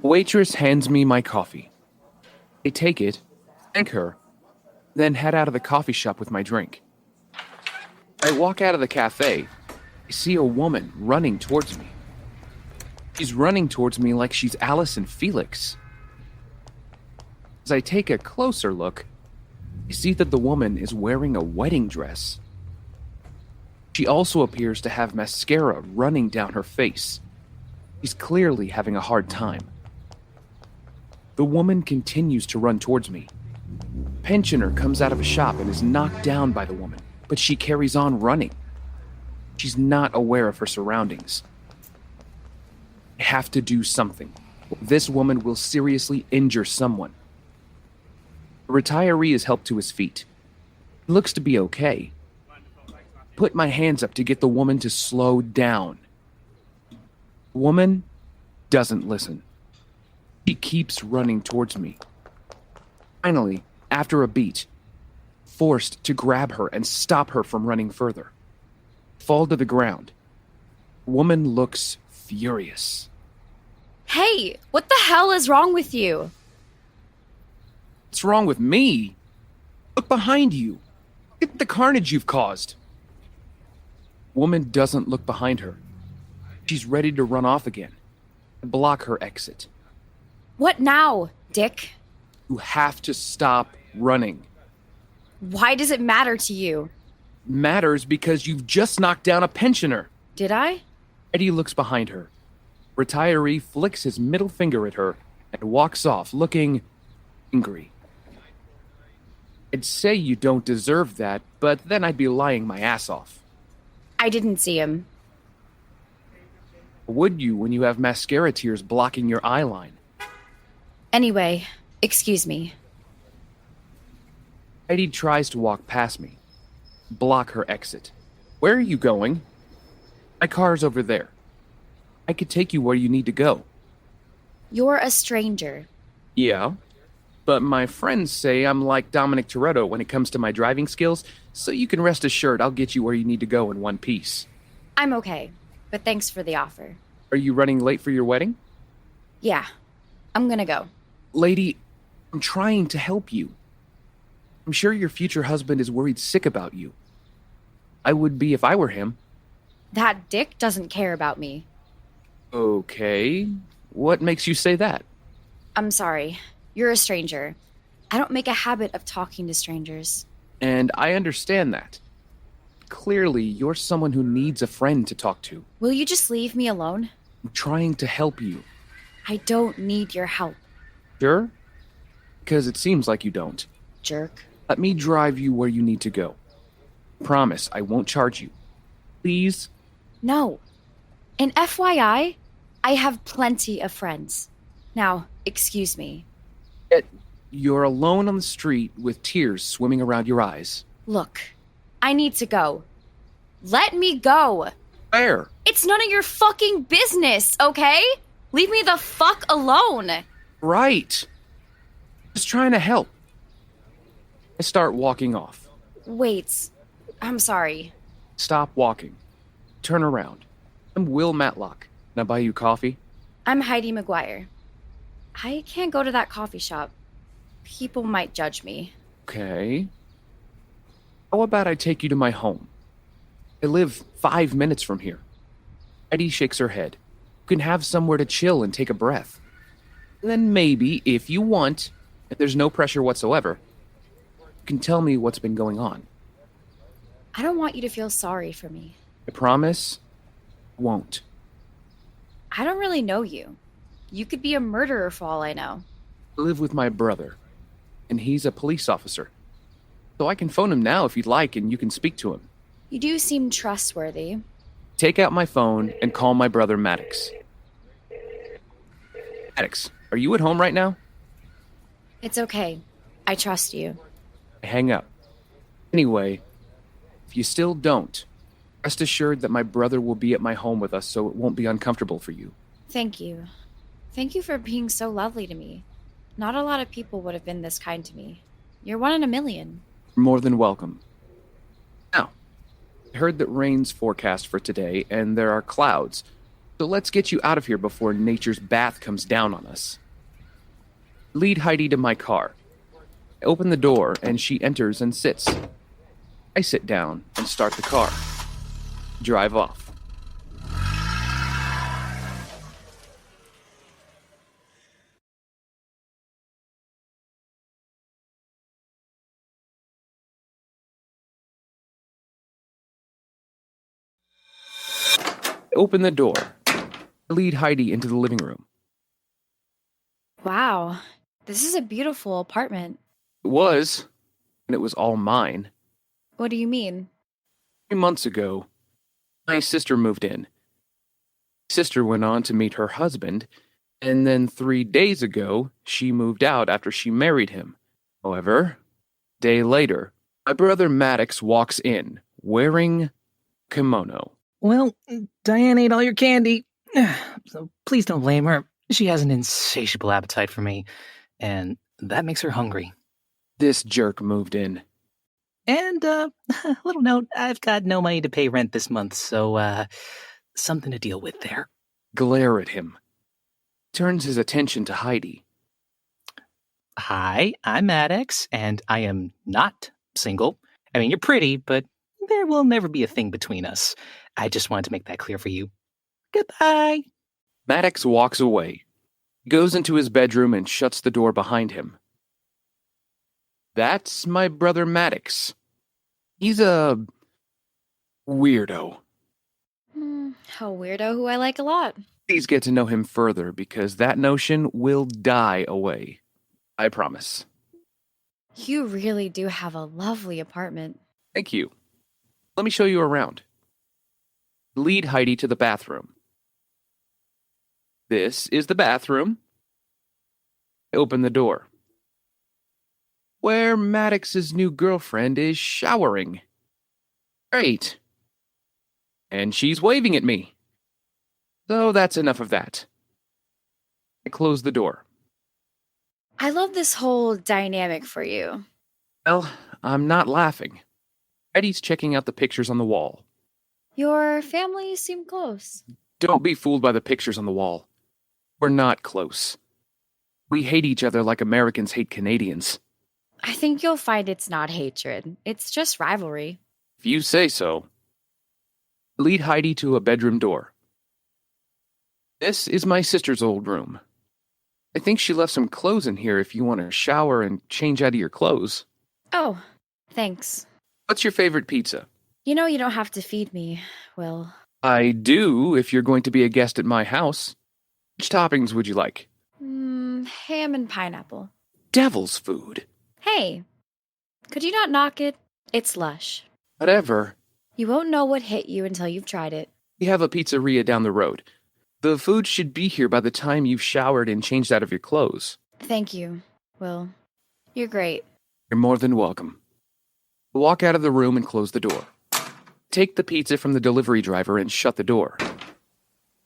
Waitress hands me my coffee. I take it, thank her, then head out of the coffee shop with my drink. I walk out of the cafe. I see a woman running towards me. She's running towards me like she's Alice and Felix. As I take a closer look, I see that the woman is wearing a wedding dress. She also appears to have mascara running down her face. She's clearly having a hard time. The woman continues to run towards me. Pensioner comes out of a shop and is knocked down by the woman, but she carries on running. She's not aware of her surroundings. I have to do something. This woman will seriously injure someone. The retiree is helped to his feet. He looks to be okay. Put my hands up to get the woman to slow down. The woman doesn't listen. She keeps running towards me. Finally, after a beat, forced to grab her and stop her from running further. Fall to the ground. The woman looks furious. Hey, what the hell is wrong with you? What's wrong with me? Look behind you. Look at the carnage you've caused. Woman doesn't look behind her. She's ready to run off again. Block her exit. What now, Dick? You have to stop running. Why does it matter to you? Matters because you've just knocked down a pensioner. Did I? Eddie looks behind her. Retiree flicks his middle finger at her and walks off, looking angry. I'd say you don't deserve that, but then I'd be lying my ass off. I didn't see him. Would you when you have mascara tears blocking your eye line? Anyway, excuse me. Heidi tries to walk past me. Block her exit. Where are you going? My car's over there. I could take you where you need to go. You're a stranger. Yeah, but my friends say I'm like Dominic Toretto when it comes to my driving skills, so you can rest assured I'll get you where you need to go in one piece. I'm okay, but thanks for the offer. Are you running late for your wedding? Yeah, I'm gonna go. Lady, I'm trying to help you. I'm sure your future husband is worried sick about you. I would be if I were him. That Dick doesn't care about me. Okay, what makes you say that? I'm sorry. You're a stranger. I don't make a habit of talking to strangers. And I understand that. Clearly, you're someone who needs a friend to talk to. Will you just leave me alone? I'm trying to help you. I don't need your help, Sure? Because it seems like you don't. jerk. Let me drive you where you need to go. Promise I won't charge you. Please? No. And FYI, I have plenty of friends. Now, excuse me. Yet you're alone on the street with tears swimming around your eyes. Look, I need to go. Let me go. Where? It's none of your fucking business, okay? Leave me the fuck alone. Right. Just trying to help. I start walking off. Wait, I'm sorry. Stop walking. Turn around. I'm Will Matlock. Can I buy you coffee? I'm Heidi Maguire. I can't go to that coffee shop. People might judge me. Okay. How about I take you to my home? I live 5 minutes from here. Eddie shakes her head. You can have somewhere to chill and take a breath. Then maybe, if you want, if there's no pressure whatsoever, you can tell me what's been going on. I don't want you to feel sorry for me. I promise, I won't. I don't really know you. You could be a murderer for all I know. I live with my brother, and he's a police officer. So I can phone him now if you'd like, and you can speak to him. You do seem trustworthy. Take out my phone and call my brother Maddox. Maddox, are you at home right now? It's okay. I trust you. I hang up. Anyway, if you still don't, rest assured that my brother will be at my home with us so it won't be uncomfortable for you. Thank you. Thank you for being so lovely to me. Not a lot of people would have been this kind to me. You're one in a million. You're more than welcome. Now, I heard that rain's forecast for today and there are clouds, So let's get you out of here before nature's bath comes down on us. Lead Heidi to my car. I open the door and she enters and sits. I sit down and start the car. Drive off. Open the door. Lead Heidi into the living room. Wow, this is a beautiful apartment. It was, and it was all mine. What do you mean? 3 months ago, my sister moved in. Sister went on to meet her husband, and then 3 days ago, she moved out after she married him. However, a day later, my brother Maddox walks in, wearing kimono. Well, Diane ate all your candy, so please don't blame her. She has an insatiable appetite for me, and that makes her hungry. This jerk moved in. And, little note, I've got no money to pay rent this month, so, something to deal with there. Glare at him. Turns his attention to Heidi. Hi, I'm Maddox, and I am not single. I mean, you're pretty, but there will never be a thing between us. I just wanted to make that clear for you. Goodbye. Maddox walks away, goes into his bedroom and shuts the door behind him. That's my brother Maddox. He's a weirdo. A weirdo who I like a lot. Please get to know him further because that notion will die away. I promise. You really do have a lovely apartment. Thank you. Let me show you around. Lead Heidi to the bathroom. This is the bathroom. Open the door. Where Maddox's new girlfriend is showering. Great. And she's waving at me. So that's enough of that. I close the door. I love this whole dynamic for you. Well, I'm not laughing. Heidi's checking out the pictures on the wall. Your family seem close. Don't be fooled by the pictures on the wall. We're not close. We hate each other like Americans hate Canadians. I think you'll find it's not hatred. It's just rivalry. If you say so. Lead Heidi to a bedroom door. This is my sister's old room. I think she left some clothes in here if you want to shower and change out of your clothes. Oh, thanks. What's your favorite pizza? You know you don't have to feed me, Will. I do if you're going to be a guest at my house. Which toppings would you like? Ham and pineapple. Devil's food. Hey, could you not knock it? It's lush. Whatever. You won't know what hit you until you've tried it. We have a pizzeria down the road. The food should be here by the time you've showered and changed out of your clothes. Thank you, Will. You're great. You're more than welcome. Walk out of the room and close the door. Take the pizza from the delivery driver and shut the door.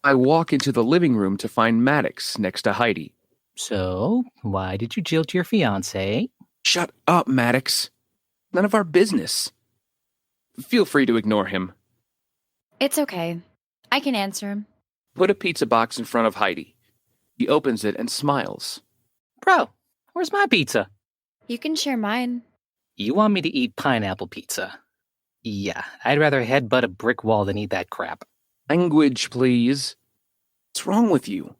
I walk into the living room to find Maddox next to Heidi. So, why did you jilt your fiancé? Shut up, Maddox. None of our business. Feel free to ignore him. It's okay. I can answer him. Put a pizza box in front of Heidi. He opens it and smiles. Bro, where's my pizza? You can share mine. You want me to eat pineapple pizza? Yeah, I'd rather headbutt a brick wall than eat that crap. Language, please. What's wrong with you?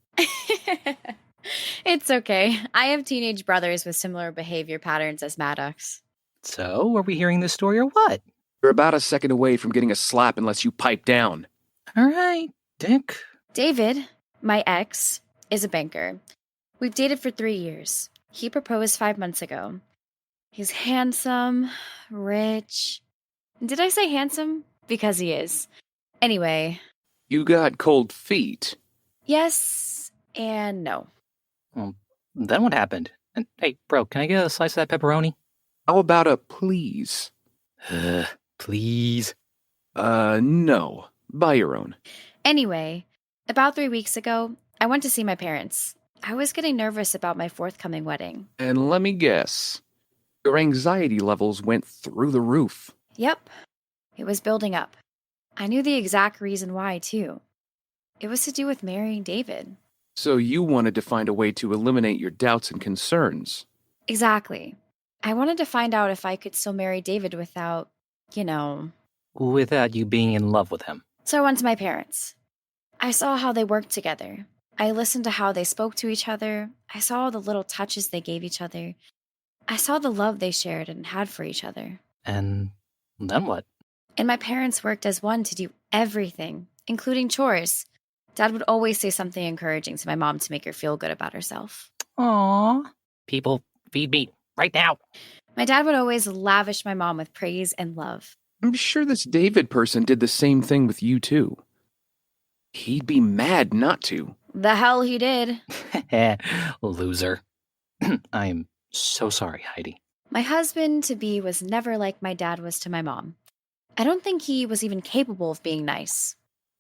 It's okay. I have teenage brothers with similar behavior patterns as Maddox. So, are we hearing this story or what? You're about a second away from getting a slap unless you pipe down. All right, Dick. David, my ex, is a banker. We've dated for 3 years. He proposed 5 months ago. He's handsome, rich. Did I say handsome? Because he is. Anyway. You got cold feet. Yes and no. Well, then what happened? And, hey, bro, can I get a slice of that pepperoni? How about a please? Please. No. Buy your own. Anyway, about 3 weeks ago, I went to see my parents. I was getting nervous about my forthcoming wedding. And let me guess. Your anxiety levels went through the roof. Yep. It was building up. I knew the exact reason why, too. It was to do with marrying David. So you wanted to find a way to eliminate your doubts and concerns. Exactly. I wanted to find out if I could still marry David without, Without you being in love with him. So I went to my parents. I saw how they worked together. I listened to how they spoke to each other. I saw all the little touches they gave each other. I saw the love they shared and had for each other. And then what? And my parents worked as one to do everything, including chores. Dad would always say something encouraging to my mom to make her feel good about herself. Aww. People, feed me right now. My dad would always lavish my mom with praise and love. I'm sure this David person did the same thing with you, too. He'd be mad not to. The hell he did. Loser. I am so sorry, Heidi. My husband-to-be was never like my dad was to my mom. I don't think he was even capable of being nice.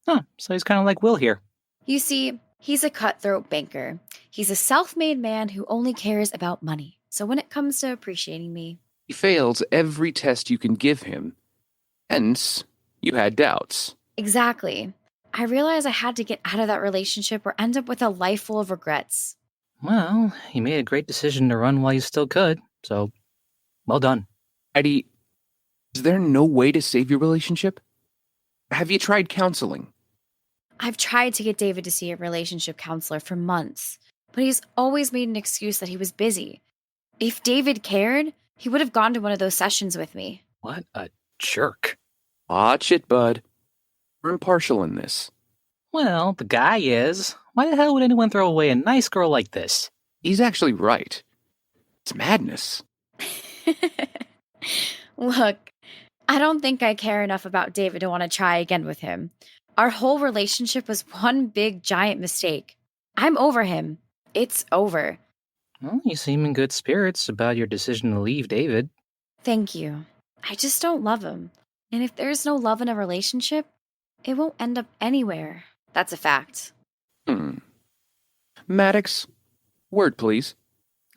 Huh, so he's kind of like Will here. You see, he's a cutthroat banker. He's a self-made man who only cares about money. So when it comes to appreciating me... He fails every test you can give him. Hence, you had doubts. Exactly. I realized I had to get out of that relationship or end up with a life full of regrets. Well, you made a great decision to run while you still could, so well done. Heidi, is there no way to save your relationship? Have you tried counseling? I've tried to get David to see a relationship counselor for months, but he's always made an excuse that he was busy. If David cared, he would have gone to one of those sessions with me. What a jerk. Watch it, bud. We're impartial in this. Well, the guy is. Why the hell would anyone throw away a nice girl like this? He's actually right. It's madness. Look, I don't think I care enough about David to want to try again with him. Our whole relationship was one big giant mistake. I'm over him. It's over. Well, you seem in good spirits about your decision to leave David. Thank you. I just don't love him. And if there's no love in a relationship, it won't end up anywhere. That's a fact. Maddox, word please.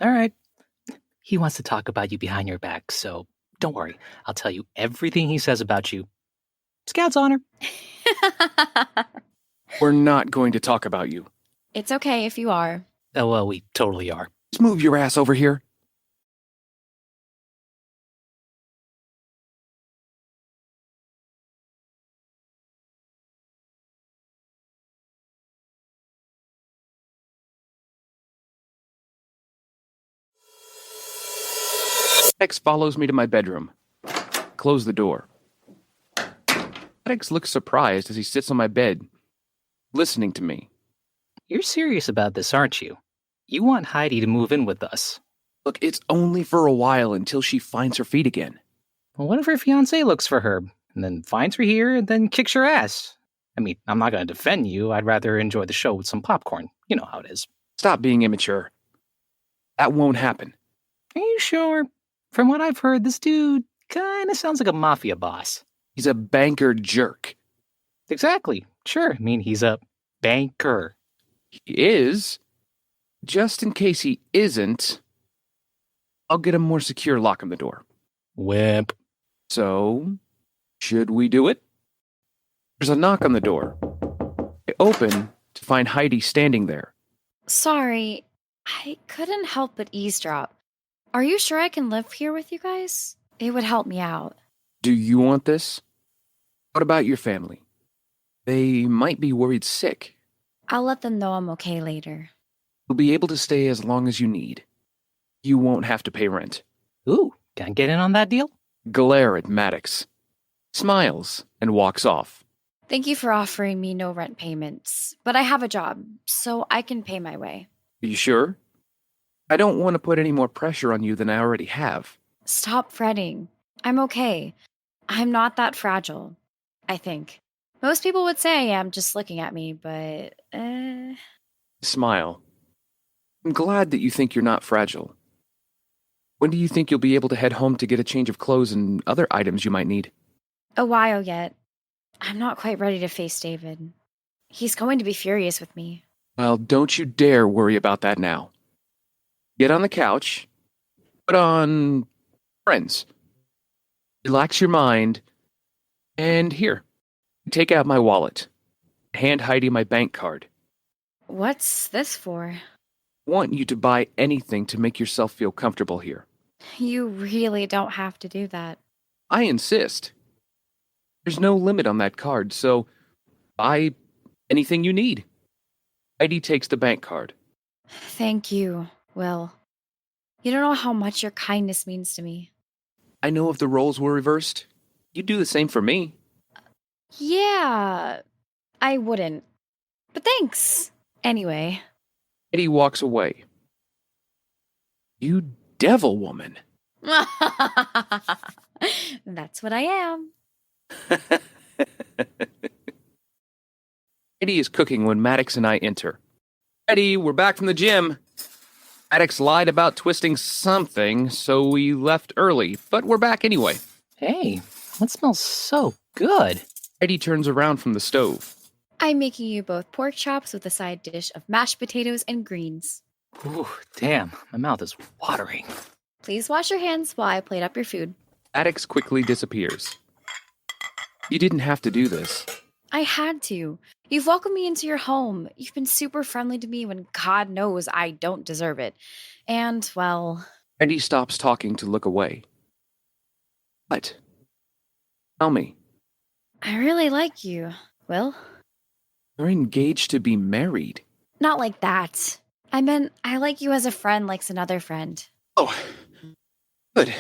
All right. He wants to talk about you behind your back, so don't worry. I'll tell you everything he says about you. Scout's honor. We're not going to talk about you. It's okay if you are. Oh, well, we totally are. Just move your ass over here. Maddox follows me to my bedroom. Close the door. Maddox looks surprised as he sits on my bed, listening to me. You're serious about this, aren't you? You want Heidi to move in with us. Look, it's only for a while until she finds her feet again. Well, what if her fiancé looks for her, and then finds her here, and then kicks your ass? I mean, I'm not going to defend you. I'd rather enjoy the show with some popcorn. You know how it is. Stop being immature. That won't happen. Are you sure? From what I've heard, this dude kind of sounds like a mafia boss. He's a banker jerk. Exactly. Sure. I mean, he's a banker. He is. Just in case he isn't, I'll get a more secure lock on the door. Wimp. So, should we do it? There's a knock on the door. I open to find Heidi standing there. Sorry, I couldn't help but eavesdrop. Are you sure I can live here with you guys? It would help me out. Do you want this? What about your family? They might be worried sick. I'll let them know I'm okay later. You'll be able to stay as long as you need. You won't have to pay rent. Ooh, can I get in on that deal? Glare at Maddox. Smiles and walks off. Thank you for offering me no rent payments, but I have a job, so I can pay my way. Are you sure? I don't want to put any more pressure on you than I already have. Stop fretting. I'm okay. I'm not that fragile, I think. Most people would say I am just looking at me, but, Smile. I'm glad that you think you're not fragile. When do you think you'll be able to head home to get a change of clothes and other items you might need? A while yet. I'm not quite ready to face David. He's going to be furious with me. Well, don't you dare worry about that now. Get on the couch. Put on Friends. Relax your mind. And here, take out my wallet. hand Heidi my bank card. What's this for? Want you to buy anything to make yourself feel comfortable here. You really don't have to do that. I insist. There's no limit on that card, so buy anything you need. Heidi takes the bank card. Thank you, Will. You don't know how much your kindness means to me. I know if the roles were reversed, you'd do the same for me. Yeah, I wouldn't. But thanks. Anyway. Heidi walks away. You devil woman. That's what I am. Heidi is cooking when Maddox and I enter. Heidi, we're back from the gym. Maddox lied about twisting something, so we left early, but we're back anyway. Hey, that smells so good. Heidi turns around from the stove. I'm making you both pork chops with a side dish of mashed potatoes and greens. Ooh, damn, my mouth is watering. Please wash your hands while I plate up your food. Maddox quickly disappears. You didn't have to do this. I had to. You've welcomed me into your home. You've been super friendly to me when God knows I don't deserve it. And, well... Heidi stops talking to look away. What? Tell me. I really like you, Will. You're engaged to be married. Not like that. I meant I like you as a friend likes another friend. Oh, good.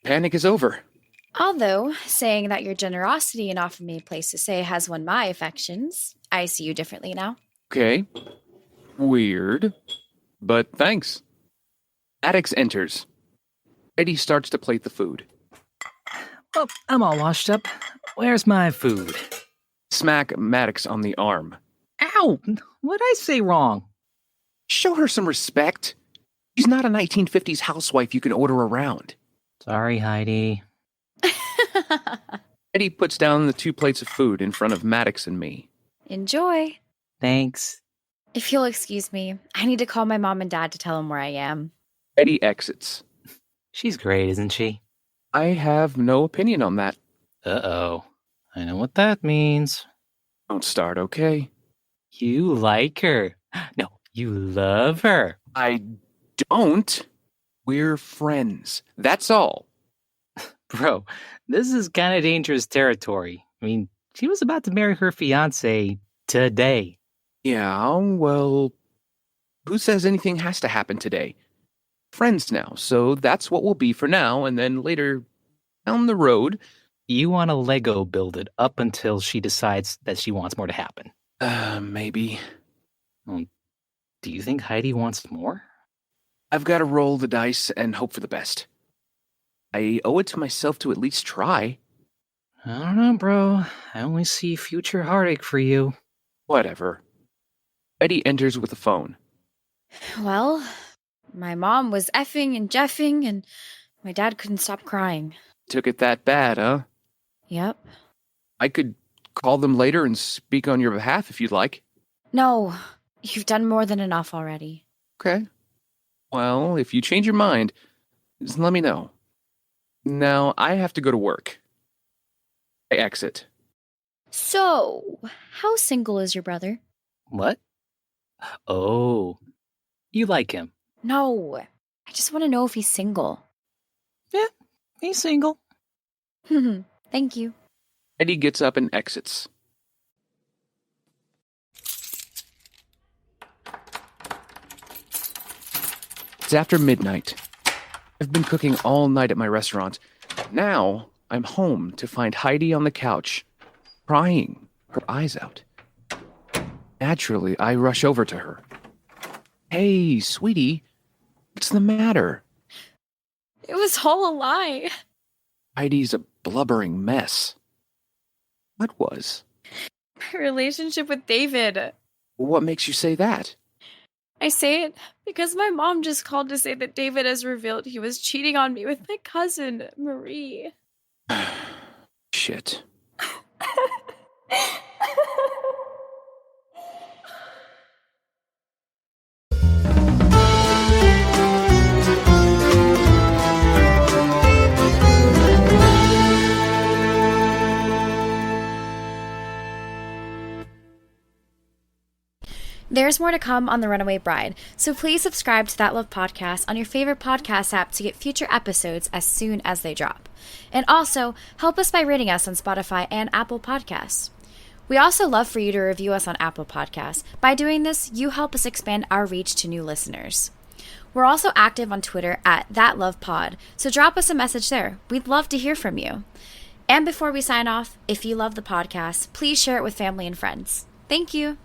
Panic is over. Although, saying that your generosity in offering me a place to stay has won my affections, I see you differently now. Okay. Weird. But thanks. Maddox enters. Heidi starts to plate the food. Oh, I'm all washed up. Where's my food? Smack Maddox on the arm. Ow! What'd I say wrong? Show her some respect. She's not a 1950s housewife you can order around. Sorry, Heidi. Heidi puts down the 2 plates of food in front of Maddox and me. Enjoy. Thanks. If you'll excuse me, I need to call my mom and dad to tell them where I am. Heidi exits. She's great, isn't she? I have no opinion on that. Uh-oh. I know what that means. Don't start, okay? You like her. No, you love her. I don't. We're friends. That's all. Bro, this is kind of dangerous territory. I mean, she was about to marry her fiancé today. Yeah, well, who says anything has to happen today? Friends now, so that's what we'll be for now, and then later down the road... You want to Lego build it up until she decides that she wants more to happen. Maybe. Do you think Heidi wants more? I've got to roll the dice and hope for the best. I owe it to myself to at least try. I don't know, bro. I only see future heartache for you. Whatever. Heidi enters with a phone. Well, my mom was effing and jeffing, and my dad couldn't stop crying. Took it that bad, huh? Yep. I could call them later and speak on your behalf if you'd like. No, you've done more than enough already. Okay. Well, if you change your mind, just let me know. Now, I have to go to work. I exit. So, how single is your brother? What? Oh, you like him? No, I just want to know if he's single. Yeah, he's single. Thank you. Heidi gets up and exits. It's after midnight. I've been cooking all night at my restaurant. Now, I'm home to find Heidi on the couch, crying her eyes out. Naturally, I rush over to her. Hey, sweetie, what's the matter? It was all a lie. Heidi's a blubbering mess. What was? My relationship with David. What makes you say that? I say it because my mom just called to say that David has revealed he was cheating on me with my cousin, Marie. Shit. There's more to come on The Runaway Bride, so please subscribe to That Love Podcast on your favorite podcast app to get future episodes as soon as they drop. And also, help us by rating us on Spotify and Apple Podcasts. We also love for you to review us on Apple Podcasts. By doing this, you help us expand our reach to new listeners. We're also active on Twitter at ThatLovePod, so drop us a message there. We'd love to hear from you. And before we sign off, if you love the podcast, please share it with family and friends. Thank you.